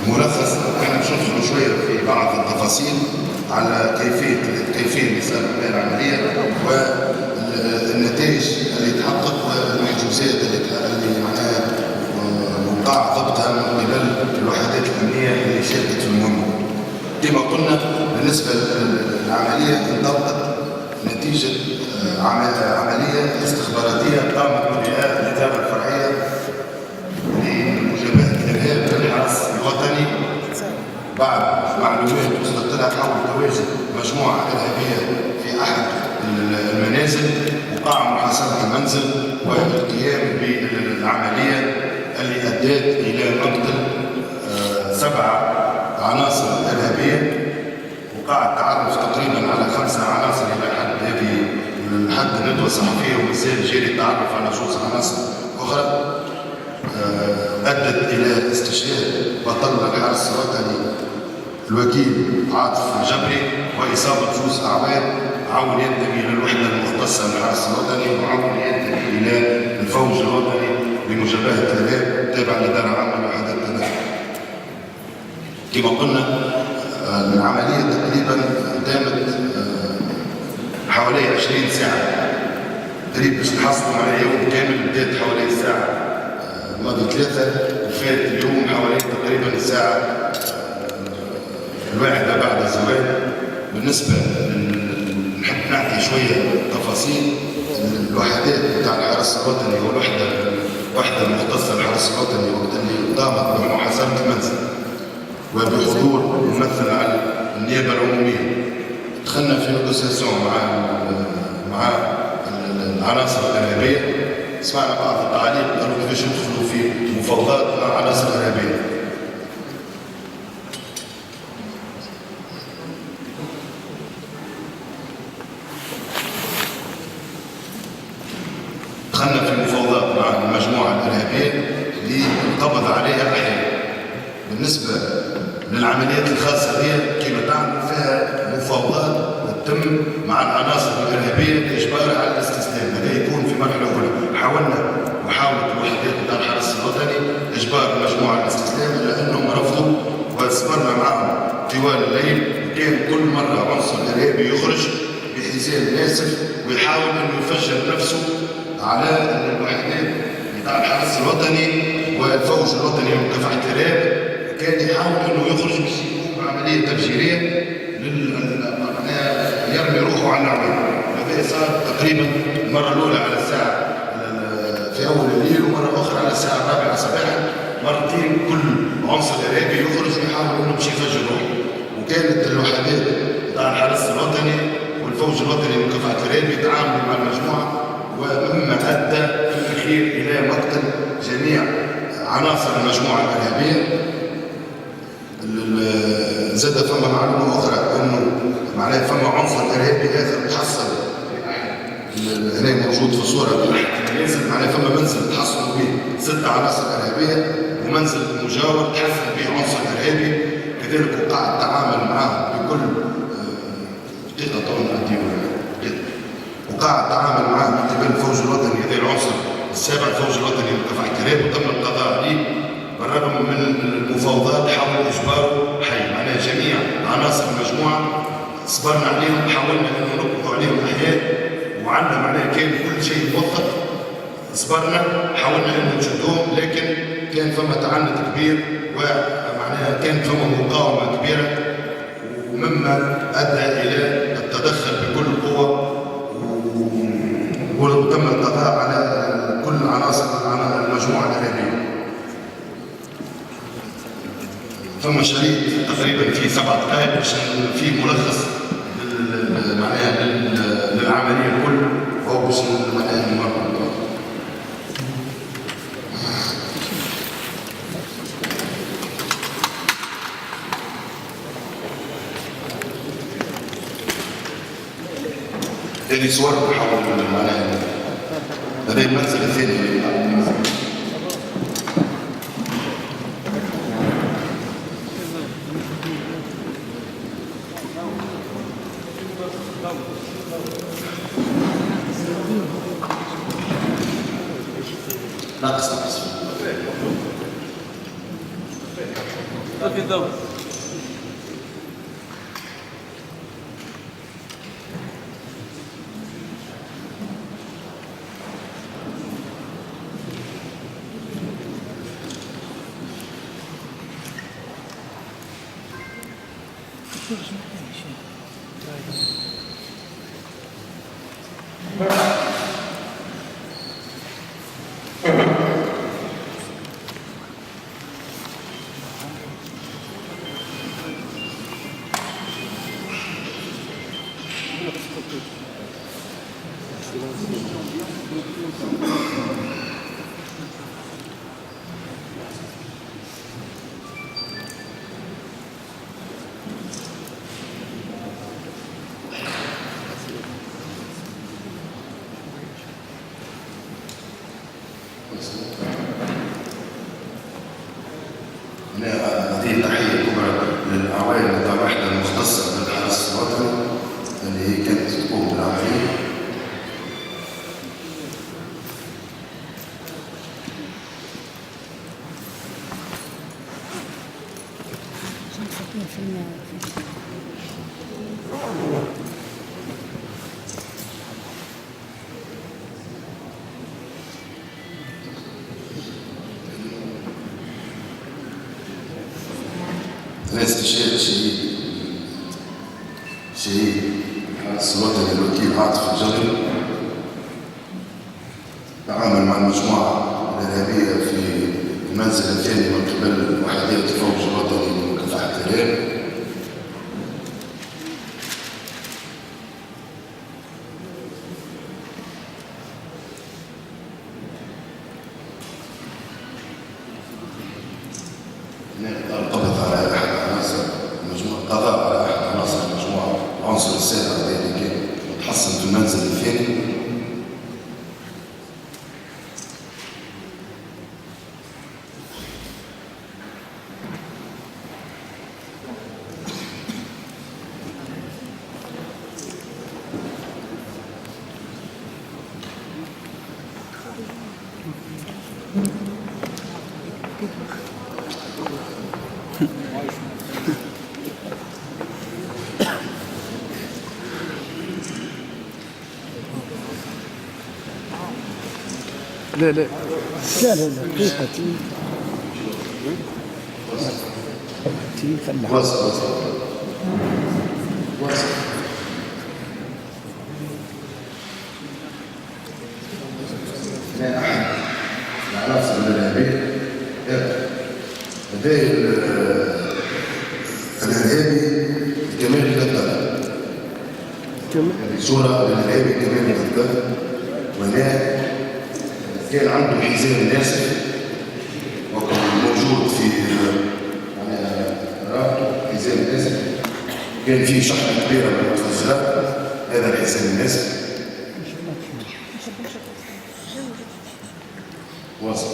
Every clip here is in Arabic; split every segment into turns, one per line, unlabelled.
ملخص كان نشوف شويه في بعض التفاصيل على كيفيه الاجراء العمليه والنتائج اللي تحقق والمحجوزات اللي معناها وقع ضبطها من قبل الوحدات الامنيه اللي شاركت في المهمه. كما قلنا بالنسبه للعمليه انطلقت نتيجه عمليه استخباراتيه قامت بها الاداره الفرعيه لمجابهه الارهاب بالحرس الوطني بعد معلومات وصلت لها حول تواجد مجموعه ارهابيه في احد المنازل، وقع محاصره المنزل والقيام بالعمليه اللي ادت الى مقتل 7 عناصر ارهابيه، وقع التعرف تقريبا على 5 عناصر الى حد هذه حد الندوه الصحفيه، ومازال جاري التعرف على 2 عناصر اخرى ادت الى استشهاد بطل الحرس الوطني الوكيل عاطف الجبري واصابه 2 اعوان، عون ينتمي الى الوحده المختصه للحرس الوطني وعون ينتمي الى الفوج الوطني لمجابهه الارهاب تابع للاداره العامه لوحدات التدخل. كما قلنا العمليه تقريبا دامت حوالي 20 ساعه تقريبا باش نحصلوا على يوم كامل، بدات حوالي الساعه ماضي 3، وفات اليوم حوالي تقريبا الساعه 1 بعد الزوال. بالنسبه نحب نعطي شويه تفاصيل الوحدات بتاع الحرس الوطني والوحده المختصه للحرس الوطني اللي قامت بمحاصره المنزل وبحضور ممثل على النيابه العموميه. دخلنا في نيغوسياسيون مع العناصر الارهابيه، سمعنا بعض التعليق قالوا كيفاش ندخلوا في مفاوضات مع العناصر الارهابيه. دخلنا في مفاوضات مع المجموعه الارهابيه اللي انقبض عليها احيانا. بالنسبه للعمليات الخاصه بها كما تعلم فيها مفاوضات تتم مع العناصر الارهابيه لاجبارها على الاستسلام، هذا يكون في مرحله اولى. محاوله الوحدات بتاع الحرس الوطني اجبار المجموعه على الاستسلام، الا انهم رفضوا وصبرنا معهم طوال الليل. كان كل مره عنصر ارهابي يخرج بحزام ناسف ويحاول انه يفجر نفسه على الوحدات بتاع الحرس الوطني والفوج الوطني لمكافحه الارهاب، كان يحاول انه يخرج باش يقوم بعمليه تفجيريه يرمي روحه على العوام. هذا صار تقريبا المره الاولى على الساعه في اول الليل، ومره اخرى على الساعه 4 صباحا، مرتين كل عنصر ارهابي يخرج ويحاول انه باش يفجر روحه. وكانت الوحدات بتاع الحرس الوطني والفوج الوطني لمكافحه الارهاب يتعاملوا مع المجموعه، ومما ادى في الاخير الى مقتل جميع عناصر المجموعه الارهابيه. زاد فما معلومه اخرى انه معناها فما عنصر ارهابي اخر تحصل هنا موجود في الصوره المنزل، معناها فما منزل تحصلوا به 6 عناصر ارهابيه، ومنزل مجاور تحصل به عنصر ارهابي كذلك. وقع التعامل معه بكل دقيقه طبعا وقع التعامل معه من قبل الفوج الوطني، هذا العنصر السابع الفوج الوطني لمكافحه الارهاب، وتم القضاء عليه بالرغم من المفاوضات حول اجباره حي. معناها جميع عناصر المجموعه صبرنا عليهم، حاولنا انه نقبضوا عليهم احياء، وعندنا معناها كان كل شيء موثق، صبرنا حاولنا انه نشدوهم، لكن كان فما تعنت كبير ومعناها كان فما مقاومه كبيره، ومما ادى الى التدخل بكل قوه، وتم القضاء على كل عناصر المجموعه الارهابيه. ثم شريط تقريبا في 7 دقائق باش في ملخص معناها للعمليه الكل، وهو باش معناها نمر. هذه صور حول معناها هذا المنزل الثاني. ناقص هذه تحية كبرى للأعوان الوحدة المختصة بالحرس الوطني اللي كانت تقوم بالعملية. ناس تشهد شهيد الحرس الوطني الوكيل عاطف الجبل تعامل مع المجموعة الإرهابية في المنزل الثاني من قبل وحدات الفوج الوطني لمكافحة الإرهاب. قضى على أحد عناصر المجموعة العنصر السابع اللي كان متحصن في المنزل الثاني.
لا لا لا لا دقيقة تي خلها
وصل لا أحد العناصر الإرهابية هذا الإرهابي كمال القدر صورة للإرهابي كمال القدر ولا كان عنده حزام ناسف وكان موجود في رابطه حزام ناسف كان فيه شحنة كبيرة من المتفجرات. هذا الحزام الناسف واصل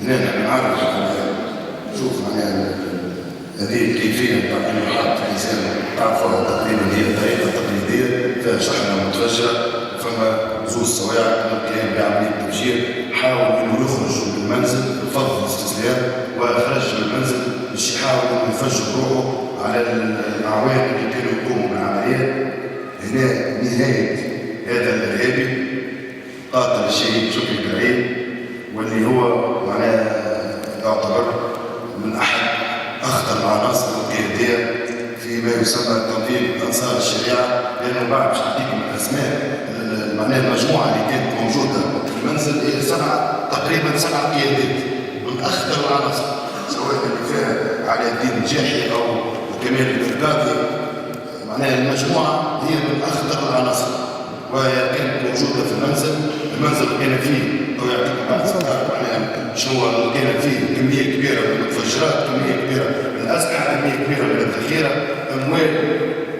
هنا نحن نعرف شوف معناها هذه الكيفية بتاع انه حاط حزام تعرفوها تقريبا هي طريقة تقليدية فيها شحنة متفجرة فما زوز صواعق كان بعملية تفجير حاول انه يخرج من المنزل بفضل الاستسلام وخرج من المنزل باش يحاول انه يفجر روحه على الاعوان اللي كانوا يقوموا بالعمليات. هنا نهاية هذا الارهابي قاتل الشهيد شكري الكريم واللي هو معناه يعتبر من احد اخطر العناصر القياديه فيما يسمى تنظيم انصار الشريعه. لانه بعد باش نعطيكم الاسماء معناها المجموعه اللي كانت موجوده في المنزل هي تقريبا 7 قيادات من اخطر العناصر سواء اللي فيها علي الدين الجاحي او كمال البركاتي. معناها المجموعه هي من اخطر العناصر وهي كانت موجوده في المنزل. المنزل كان فيه او يعطيكم بعض معناها شنو كان فيه كميه كبيره من المتفجرات، كميه كبيره من الاسلحه، كميه كبيره من الذخيره، اموال،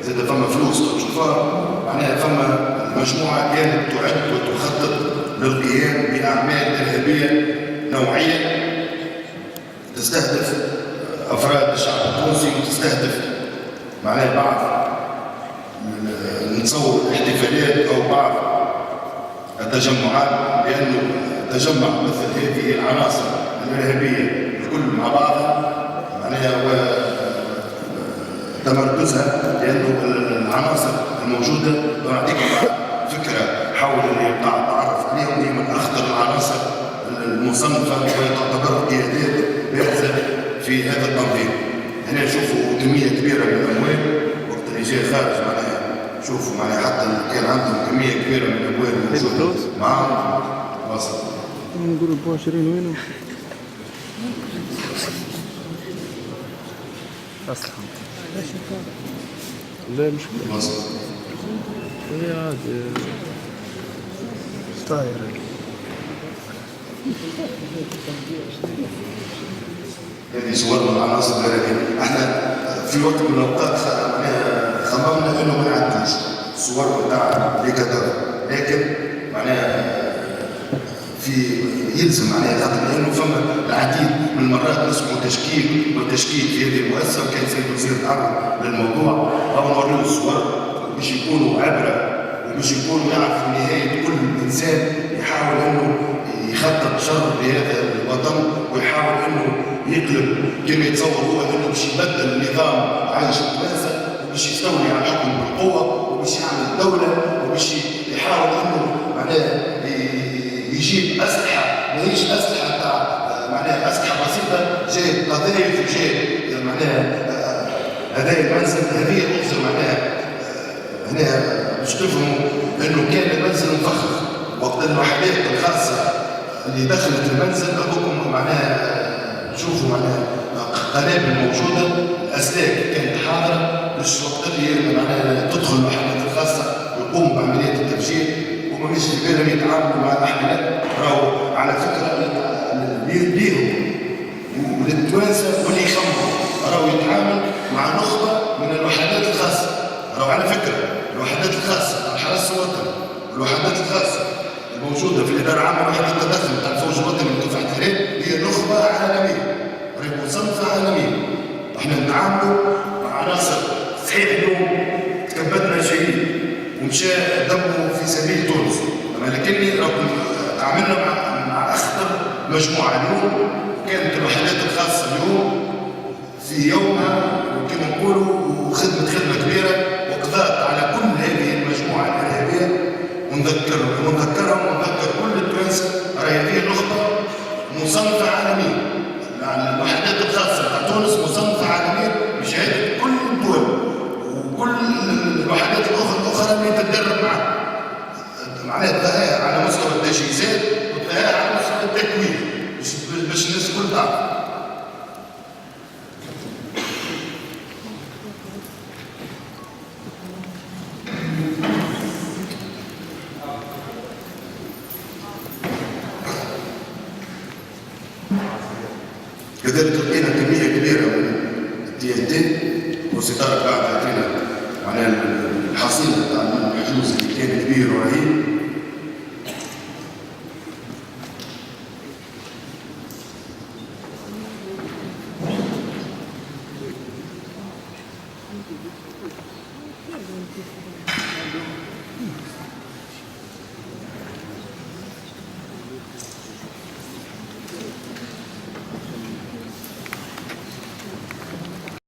زاد فما فلوس تشوفوها. معناها فما مجموعه كانت تعد وتخطط للقيام باعمال ارهابيه نوعيه تستهدف افراد الشعب التونسي وتستهدف معناها بعض نصور احتفالات أو بعض التجمعات، لأنه تجمع مثل هذه العناصر الإرهابية الكل مع بعضها معناها تمركزها، لأنه العناصر الموجودة نعطيكم فكرة حول اللي تعرف عليهم، هي من أخطر العناصر المصنفة وتعتبر قيادات بارزة في هذا التنظيم. هنا نشوفوا كمية كبيرة من الأموال وقت اللي جاي خارج معناها شوفوا معناها حتى كان عندهم كمية كبيرة من الأموال موجودة معاهم وصل.
نقول 24 وينهم؟ لا مش
وصل.
هي عادي ستاير.
هذه صور من العناصر الإرهابية. احنا في وقت من الأوقات خممنا إنه ما نعدوش الصور بتاع ليكادر، لكن معناها في يلزم معناها خاطر لأنه فما العديد من المرات نسمعوا تشكيك والتشكيك في هذه المؤسسة، وكان سيد الوزير تعرض للموضوع أو نوريو الصور باش يكونوا عبرة وباش يكونوا يعرفوا نهاية كل إنسان يحاول إنه يخطط شر لهذا الوطن ويحاول إنه يقلب كما يتصور هو إنه باش يبدل النظام عايش التوانسة وباش يستولي على الحكم بالقوة وباش يعمل دولة وباش يحاول إنه معناها يجيب أسلحة ماهيش أسلحة تاع معناها أسلحة بسيطة، جاي قذايف وجاي معناها هذايا المنزل هذه الأنظمة معناها هنا باش تفهموا إنه كان المنزل مفخخ وقت الوحدات الخاصة اللي دخلت المنزل أبوكم معناها تشوفوا معناها قنابل موجودة، الأسلاك كانت حاضرة باش وقت اللي معناها تدخل الوحدات الخاصة ويقوموا بعملية التفجير وما مش في بالهم يتعاملوا مع الأحملات. راهو على فكرة ليهم وللتوانسة واللي يخمموا راهو يتعامل مع نخبة من الوحدات الخاصة. راهو على فكرة الوحدات الخاصة الحرس الوطني الوحدات الخاصة الموجودة في الإدارة العامة وحدة التدخل بتاع الفوج الوطني من دفعة الحرير هي نخبة عالمية، راهي مصنفة عالمية. احنا نتعاملوا مع عناصر صحيح اليوم تكبدنا شيء ومشى دمه في سبيل تونس، لكني تعاملنا مع أخطر مجموعة اليوم. كانت الوحدات الخاصة اليوم في يومها كما نقولوا خدمة كبيرة وقضات على كل هذه المجموعة الإرهابية، ونذكرهم ونذكر كل التوانسة راهي هذه النخبة مصنفة عالميا. يعني الوحدات الخاصة تاع تونس مصنفة عالميا بشهادة كل الدول وكل الوحدات الأخرى اللي تتدرب معها. معناها تلاقيها على مستوى التجهيزات وتلاقيها على مستوى التكوين باش الناس الكل تعرف. كذلك لقينا كمية كبيرة من الTNT والستارة قاعدة تعطينا معناها الحصيلة تاع المحجوز اللي كان كبير ورهيب.